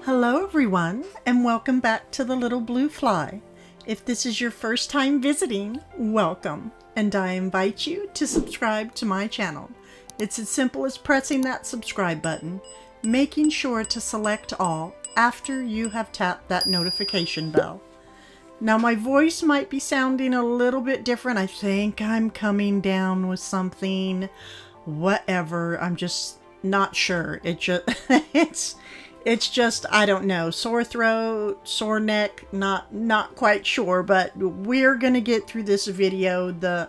Hello everyone, and welcome back to The Little Blue Fly. If this is your first time visiting, welcome, and I invite you to subscribe to my channel. It's as simple as pressing that subscribe button, making sure to select all after you have tapped that notification bell. Now my voice might be sounding a little bit different. I think I'm coming down with something, whatever. I'm just not sure. It's just, I don't know, sore throat, sore neck, not quite sure, but we're going to get through this video the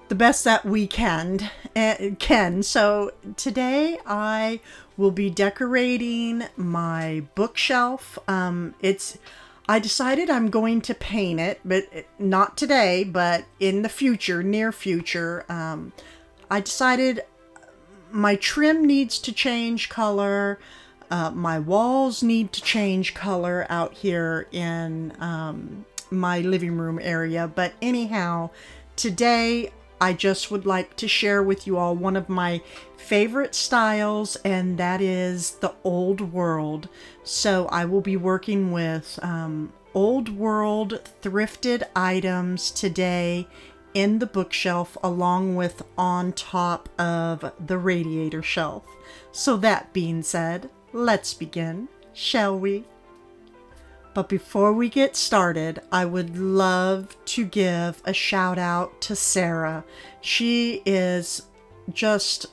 best that we can. So today I will be decorating my bookshelf. I decided I'm going to paint it, but not today, but in the future, near future. I decided my trim needs to change color. My walls need to change color out here in my living room area. But anyhow, today I just would like to share with you all one of my favorite styles, and that is the old world. So I will be working with old world thrifted items today in the bookshelf, along with on top of the radiator shelf. So that being said, let's begin, shall we? But before we get started, I would love to give a shout out to Sarah. She is just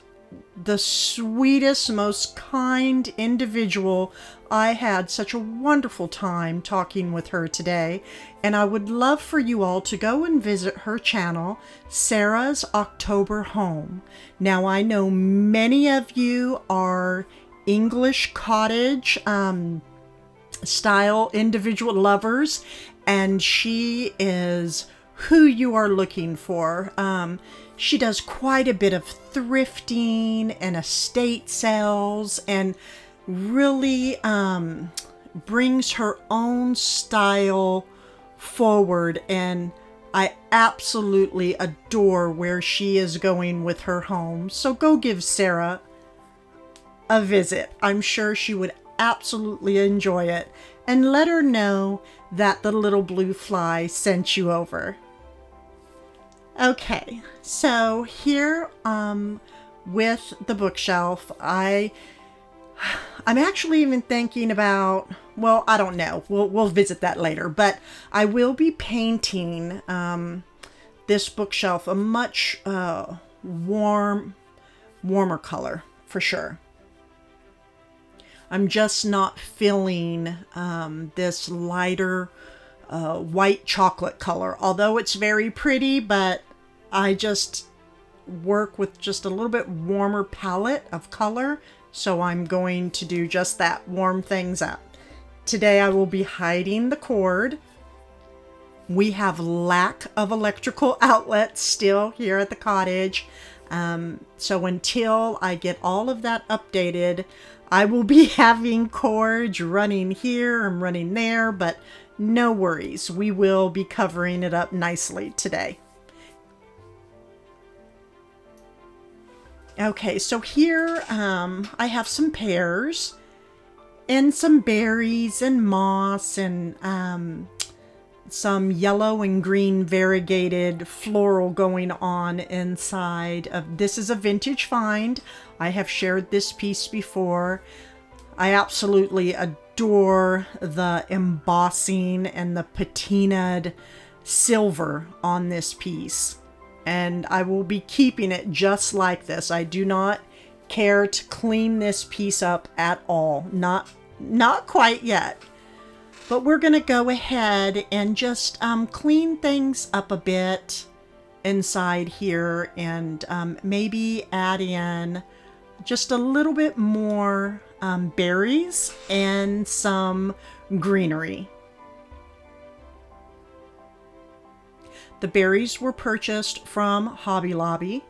the sweetest, most kind individual. I had such a wonderful time talking with her today, and I would love for you all to go and visit her channel, Sarah's October Home. Now, I know many of you are English cottage style individual lovers, and she is who you are looking for. She does quite a bit of thrifting and estate sales, and really brings her own style forward, and I absolutely adore where she is going with her home. So go give Sarah a visit. I'm sure she would absolutely enjoy it, and let her know that the Little Blue Fly sent you over. Okay, so here with the bookshelf, I'm actually even thinking about, well, I don't know, we'll visit that later, but I will be painting this bookshelf a much warmer color for sure. I'm just not feeling this lighter white chocolate color, although it's very pretty, but I just work with just a little bit warmer palette of color, so I'm going to do just that, warm things up. Today I will be hiding the cord. We have lack of electrical outlets still here at the cottage, so until I get all of that updated, I will be having cords running here and running there, but no worries. We will be covering it up nicely today. Okay, so here I have some pears and some berries and moss and some yellow and green variegated floral going on inside of this. Is a vintage find. I have shared this piece before. I absolutely adore the embossing and the patinaed silver on this piece. And I will be keeping it just like this. I do not care to clean this piece up at all. Not quite yet. But we're going to go ahead and just clean things up a bit inside here and maybe add in just a little bit more berries and some greenery. The berries were purchased from Hobby Lobby,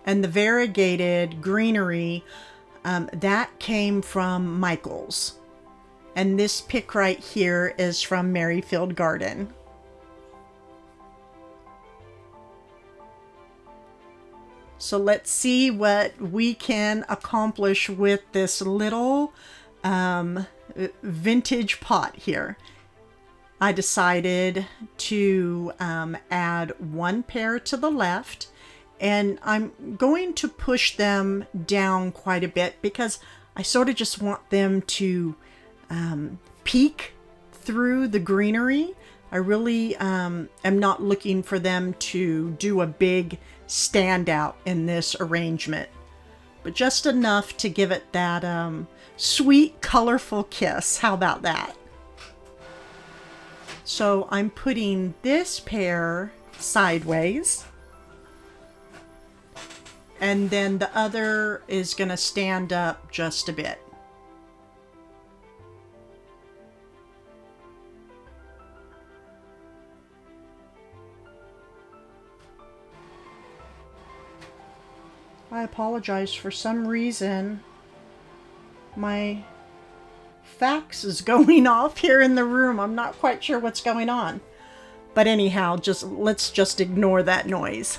and the variegated greenery that came from Michael's. And this pick right here is from Merrifield Garden. So let's see what we can accomplish with this little vintage pot here. I decided to add one pear to the left, and I'm going to push them down quite a bit because I sort of just want them to peek through the greenery. I really am not looking for them to do a big standout in this arrangement, but just enough to give it that sweet, colorful kiss. How about that? So I'm putting this pear sideways, and then the other is going to stand up just a bit. I apologize. For some reason, my fax is going off here in the room. I'm not quite sure what's going on. But anyhow, let's just ignore that noise.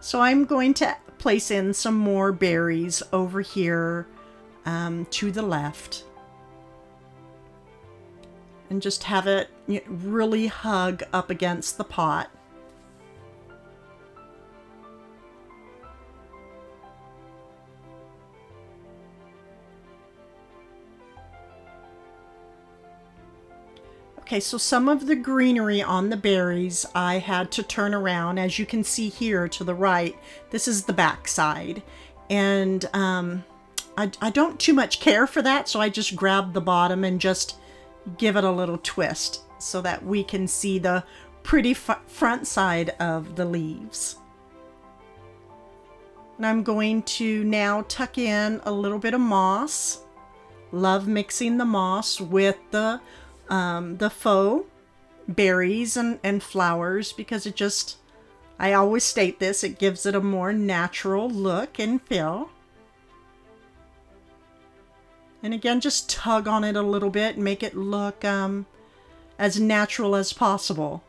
So I'm going to place in some more berries over here to the left. And just have it really hug up against the pot. Okay, so some of the greenery on the berries I had to turn around. As you can see here to the right, this is the back side. And I don't too much care for that, so I just grab the bottom and just give it a little twist so that we can see the pretty front side of the leaves. And I'm going to now tuck in a little bit of moss. Love mixing the moss with the faux berries and flowers because it just, I always state this, it gives it a more natural look and feel. And again, just tug on it a little bit and make it look as natural as possible.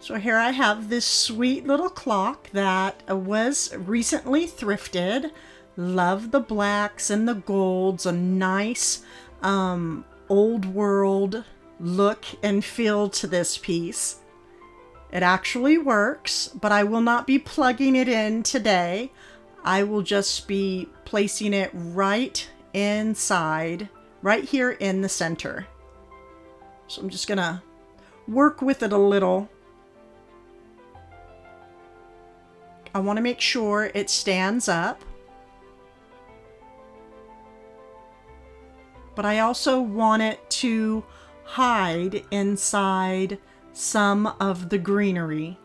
So here I have this sweet little clock that was recently thrifted. Love the blacks and the golds, a nice old world look and feel to this piece. It actually works, but I will not be plugging it in today. I will just be placing it right inside, right here in the center. So I'm just gonna work with it a little. I want to make sure it stands up, but I also want it to hide inside some of the greenery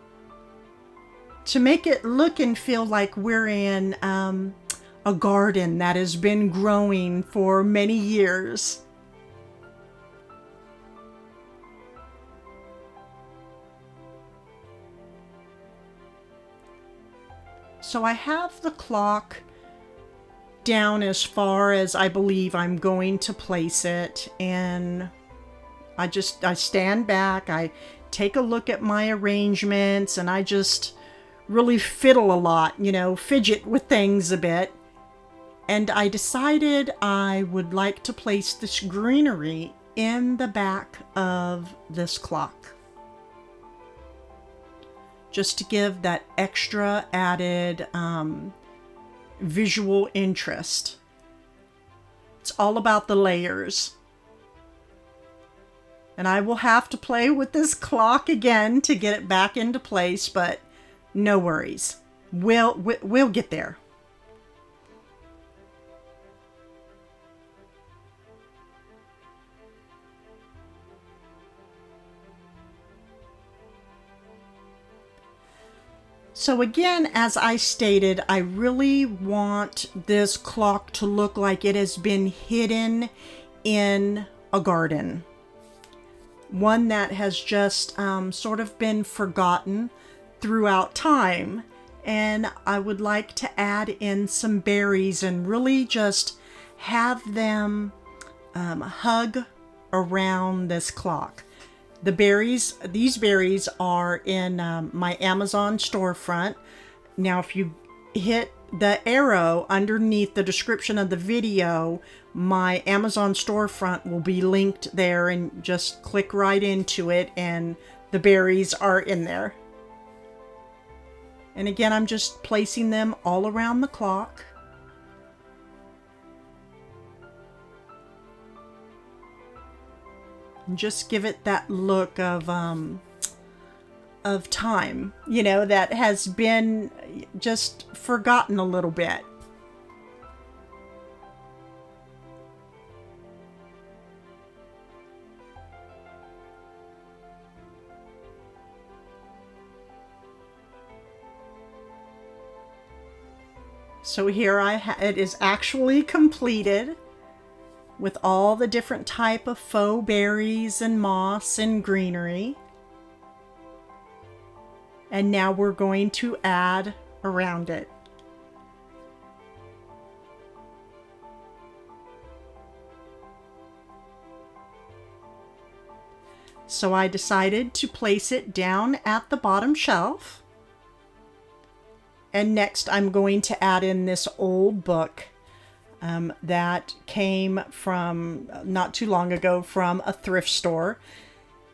to make it look and feel like we're in a garden that has been growing for many years. So I have the clock down as far as I believe I'm going to place it, and I stand back, I take a look at my arrangements, and I just really fiddle a lot, fidget with things a bit. And I decided I would like to place this greenery in the back of this clock, just to give that extra added visual interest. It's all about the layers. And I will have to play with this clock again to get it back into place, but no worries. We'll get there. So again, as I stated, I really want this clock to look like it has been hidden in a garden. One that has just sort of been forgotten throughout time. And I would like to add in some berries and really just have them hug around this clock. These berries are in my Amazon storefront. Now, if you hit the arrow underneath the description of the video, my Amazon storefront will be linked there, and just click right into it and the berries are in there. And again, I'm just placing them all around the clock. And just give it that look of time, that has been just forgotten a little bit. So here it is actually completed with all the different type of faux berries and moss and greenery. And now we're going to add around it. So I decided to place it down at the bottom shelf. And next I'm going to add in this old book that came from not too long ago from a thrift store.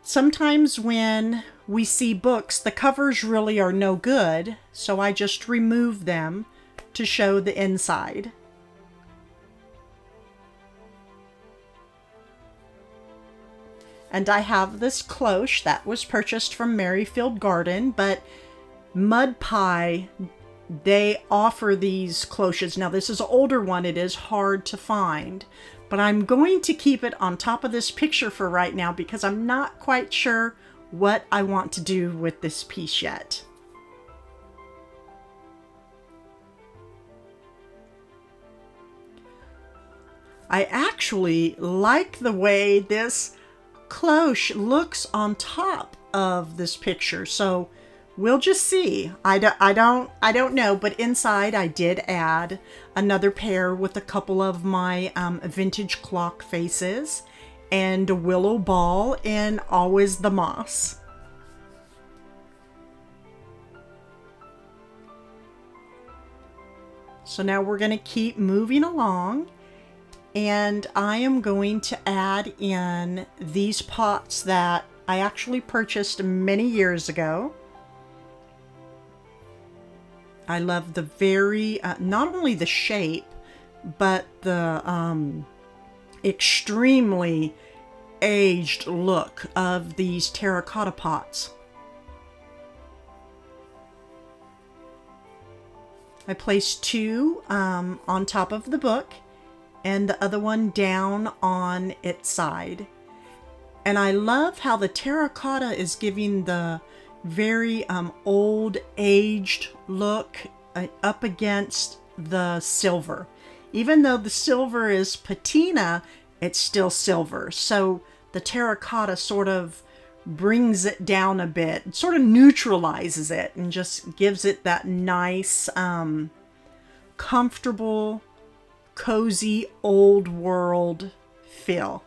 Sometimes when we see books, the covers really are no good, so I just remove them to show the inside. And I have this cloche that was purchased from Merrifield Garden, but Mud Pie, they offer these cloches. Now this is an older one, it is hard to find, but I'm going to keep it on top of this picture for right now because I'm not quite sure what I want to do with this piece yet. I actually like the way this cloche looks on top of this picture, so we'll just see. I don't know, but inside I did add another pair with a couple of my vintage clock faces and a willow ball and always the moss. So now we're going to keep moving along, and I am going to add in these pots that I actually purchased many years ago. I love the very, not only the shape, but the extremely aged look of these terracotta pots. I placed two on top of the book and the other one down on its side. And I love how the terracotta is giving the very old aged look up against the silver. Even though the silver is patina, it's still silver. So the terracotta sort of brings it down a bit. It sort of neutralizes it and just gives it that nice, comfortable, cozy, old world feel.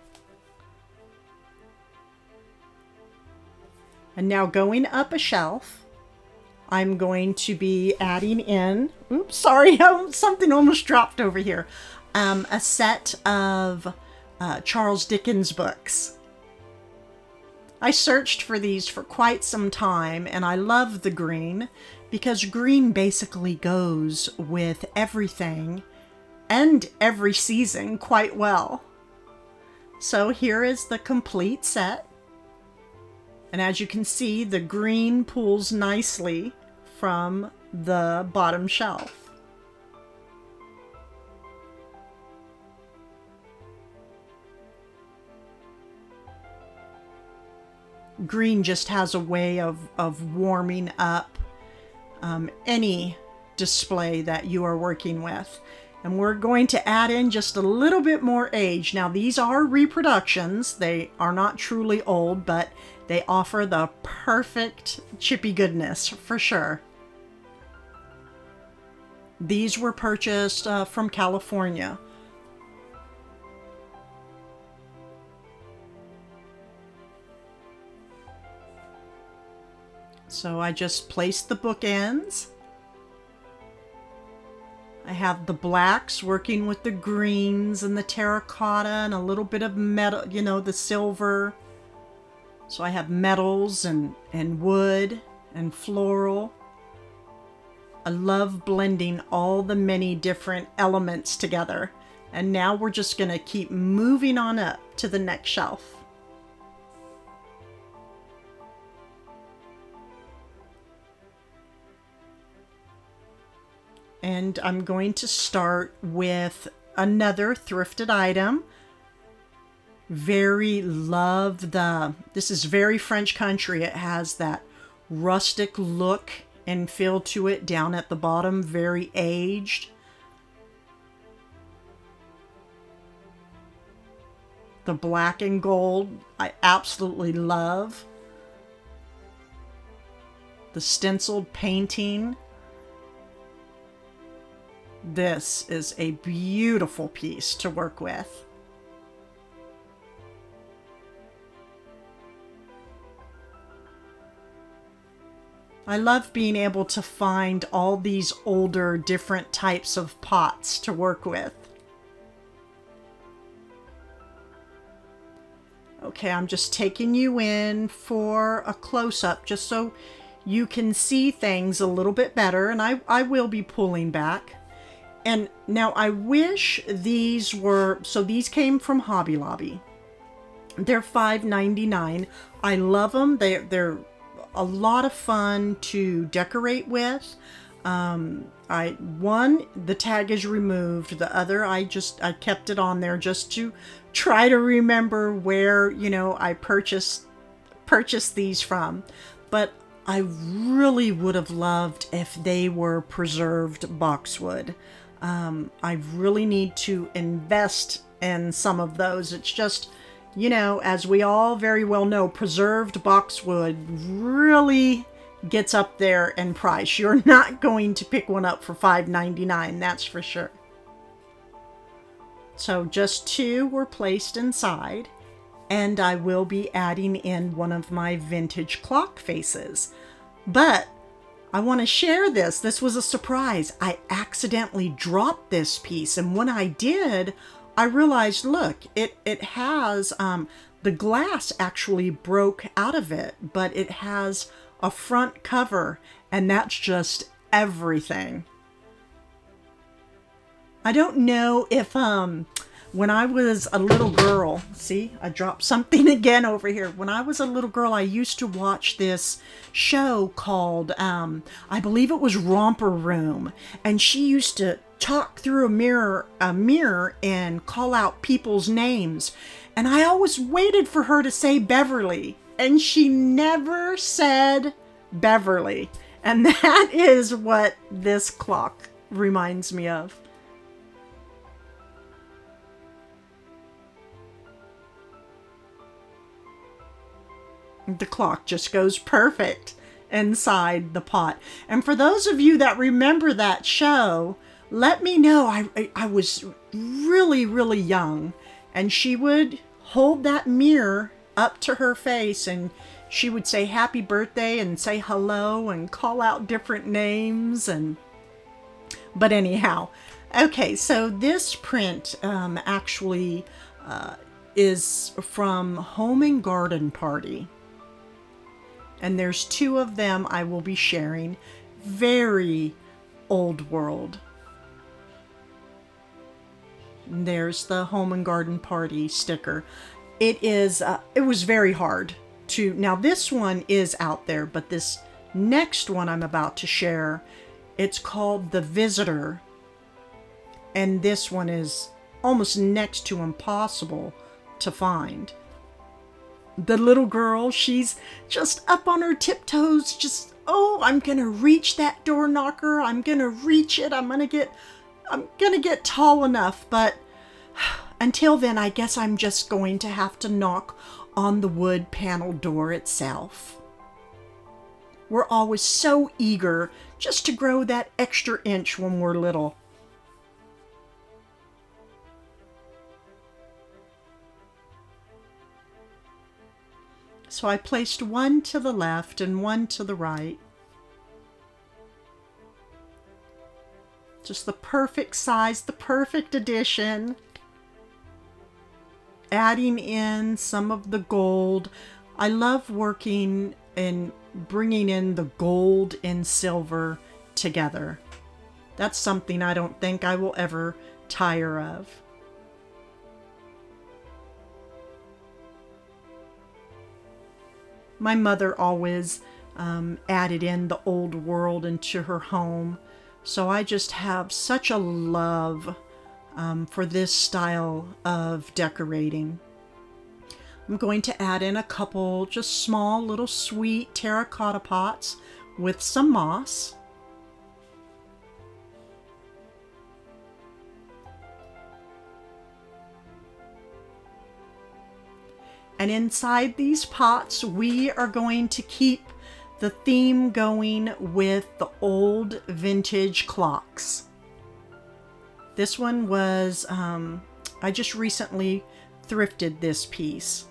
And now going up a shelf, I'm going to be adding in, oops, sorry, something almost dropped over here, a set of Charles Dickens books. I searched for these for quite some time, and I love the green because green basically goes with everything and every season quite well. So here is the complete set. And as you can see, the green pulls nicely from the bottom shelf. Green just has a way of warming up any display that you are working with. And we're going to add in just a little bit more age. Now, these are reproductions. They are not truly old, but they offer the perfect chippy goodness for sure. These were purchased from California. So I just placed the bookends. I have the blacks working with the greens and the terracotta and a little bit of metal, you know, the silver. So I have metals and wood and floral. I love blending all the many different elements together. And now we're just going to keep moving on up to the next shelf. And I'm going to start with another thrifted item. This is very French country. It has that rustic look and feel to it down at the bottom, very aged. The black and gold, I absolutely love. The stenciled painting. This is a beautiful piece to work with. I love being able to find all these older, different types of pots to work with. Okay, I'm just taking you in for a close-up just so you can see things a little bit better, and I will be pulling back. And now I wish these were, so these came from Hobby Lobby. They're $5.99. I love them. They're a lot of fun to decorate with. One, the tag is removed. The other, I kept it on there just to try to remember where, you know, I purchased these from. But I really would have loved if they were preserved boxwood. I really need to invest in some of those. It's just, you know, as we all very well know, preserved boxwood really gets up there in price. You're not going to pick one up for $5.99, that's for sure. So just two were placed inside, and I will be adding in one of my vintage clock faces. But I want to share this. This was a surprise. I accidentally dropped this piece, and when I did, I realized, look, it has, the glass actually broke out of it, but it has a front cover, and that's just everything. I don't know if, when I was a little girl, see, I dropped something again over here. When I was a little girl, I used to watch this show called, I believe it was Romper Room. And she used to talk through a mirror and call out people's names. And I always waited for her to say Beverly. And she never said Beverly. And that is what this clock reminds me of. The clock just goes perfect inside the pot. And for those of you that remember that show, let me know. I was really, really young, and she would hold that mirror up to her face, and she would say happy birthday and say hello and call out different names. But anyhow, okay, so this print actually is from Home and Garden Party. And there's two of them I will be sharing. Very old world. And there's the Home and Garden Party sticker. It was very hard to, now this one is out there, but this next one I'm about to share, it's called The Visitor. And this one is almost next to impossible to find. The little girl, she's just up on her tiptoes, just, oh, I'm gonna reach that door knocker. I'm gonna reach it. I'm gonna get tall enough. But until then, I guess I'm just going to have to knock on the wood panel door itself. We're always so eager just to grow that extra inch when we're little. So I placed one to the left and one to the right. Just the perfect size, the perfect addition. Adding in some of the gold. I love working and bringing in the gold and silver together. That's something I don't think I will ever tire of. My mother always added in the old world into her home. So I just have such a love for this style of decorating. I'm going to add in a couple just small little sweet terracotta pots with some moss. And inside these pots, we are going to keep the theme going with the old vintage clocks. This one was, I just recently thrifted this piece.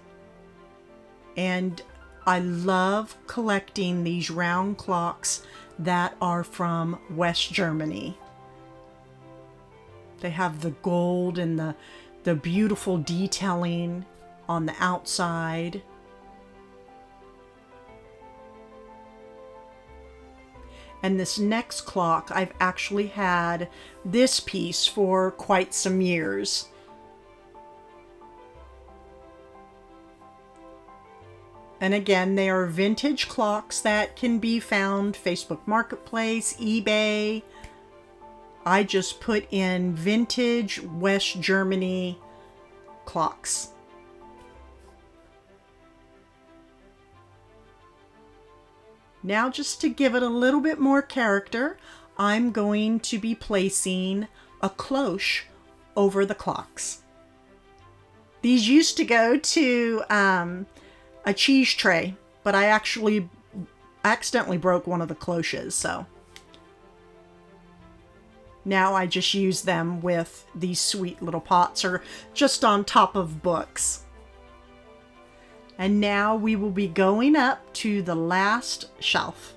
And I love collecting these round clocks that are from West Germany. They have the gold and the beautiful detailing on the outside. And this next clock, I've actually had this piece for quite some years. And again, they are vintage clocks that can be found Facebook Marketplace, eBay. I just put in vintage West Germany clocks. Now, just to give it a little bit more character, I'm going to be placing a cloche over the clocks. These used to go to a cheese tray, but I actually accidentally broke one of the cloches, so now I just use them with these sweet little pots or just on top of books. And now we will be going up to the last shelf.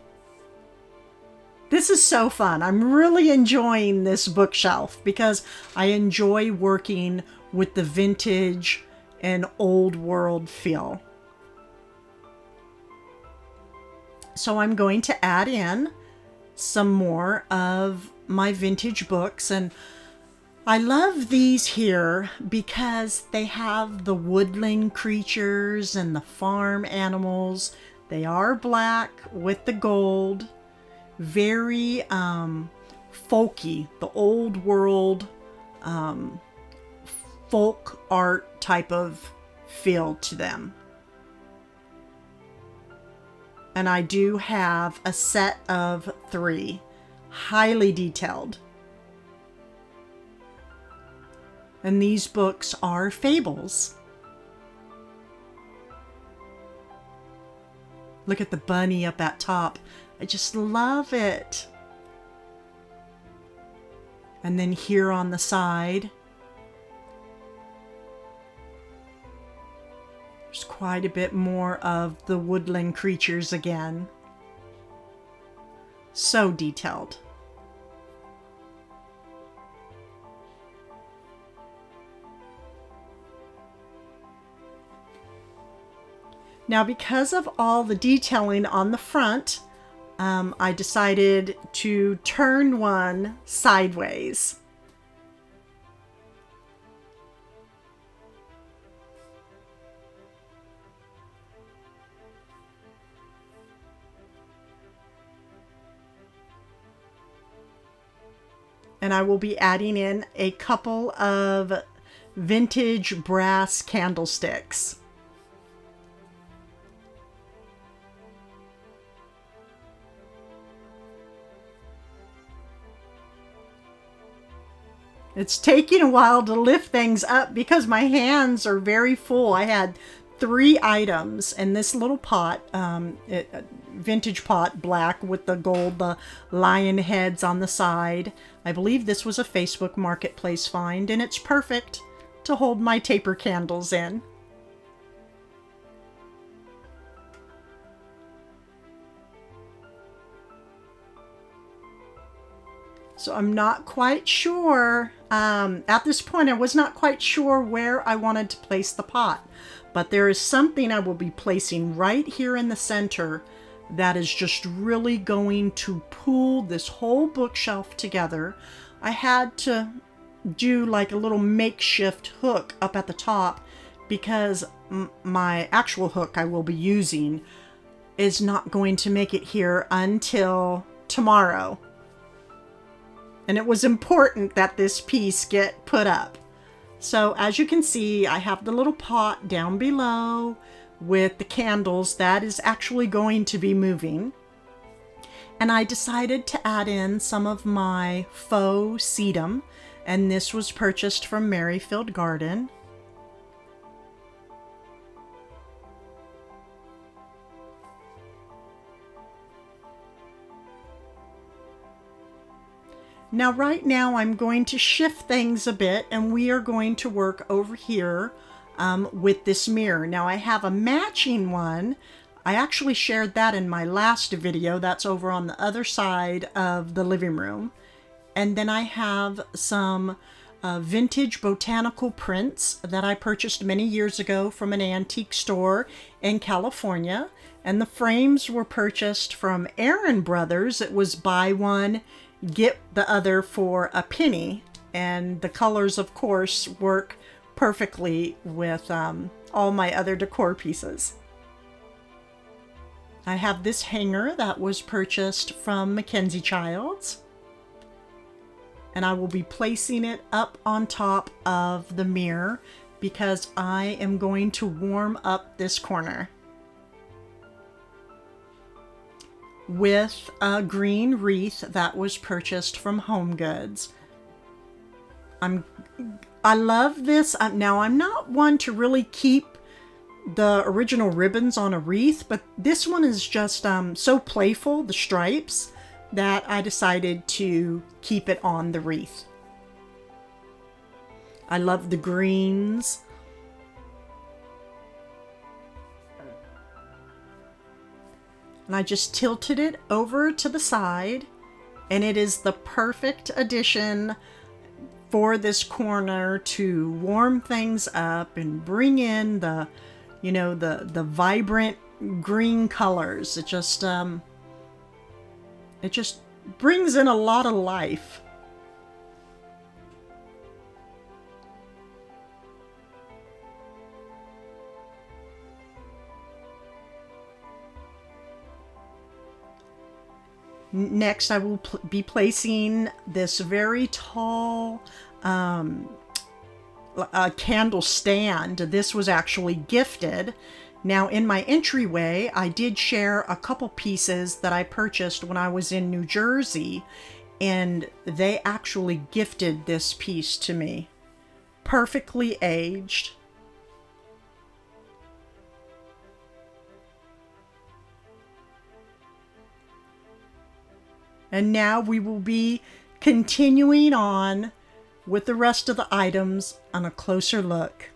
This is so fun. I'm really enjoying this bookshelf because I enjoy working with the vintage and old world feel. So I'm going to add in some more of my vintage books, and I love these here because they have the woodland creatures and the farm animals. They are black with the gold. Very folky, the old world folk art type of feel to them. And I do have a set of 3, highly detailed. And these books are fables. Look at the bunny up at top. I just love it. And then here on the side, there's quite a bit more of the woodland creatures again. So detailed. Now, because of all the detailing on the front, I decided to turn one sideways. And I will be adding in a couple of vintage brass candlesticks. It's taking a while to lift things up because my hands are very full. I had 3 items, and this little pot, vintage pot, black with the gold, the lion heads on the side. I believe this was a Facebook Marketplace find, and it's perfect to hold my taper candles in. So I'm not quite sure, at this point I was not quite sure where I wanted to place the pot, but there is something I will be placing right here in the center that is just really going to pull this whole bookshelf together. I had to do like a little makeshift hook up at the top because my actual hook I will be using is not going to make it here until tomorrow. And it was important that this piece get put up. So as you can see, I have the little pot down below with the candles that is actually going to be moving. And I decided to add in some of my faux sedum, and this was purchased from Merrifield Garden. Now, right now, I'm going to shift things a bit, and we are going to work over here with this mirror. Now, I have a matching one. I actually shared that in my last video. That's over on the other side of the living room. And then I have some vintage botanical prints that I purchased many years ago from an antique store in California. And the frames were purchased from Aaron Brothers. It was buy one, get the other for a penny, and the colors of course work perfectly with all my other decor pieces. I have this hanger that was purchased from Mackenzie Childs, and I will be placing it up on top of the mirror because I am going to warm up this corner with a green wreath that was purchased from Home Goods. I love this. Now, I'm not one to really keep the original ribbons on a wreath, but this one is just so playful, the stripes, that I decided to keep it on the wreath. I love the greens. And I just tilted it over to the side, and it is the perfect addition for this corner to warm things up and bring in the, you know, the vibrant green colors. It just brings in a lot of life. Next, I will be placing this very tall candle stand. This was actually gifted. Now, in my entryway, I did share a couple pieces that I purchased when I was in New Jersey, and they actually gifted this piece to me. Perfectly aged. And now we will be continuing on with the rest of the items on a closer look.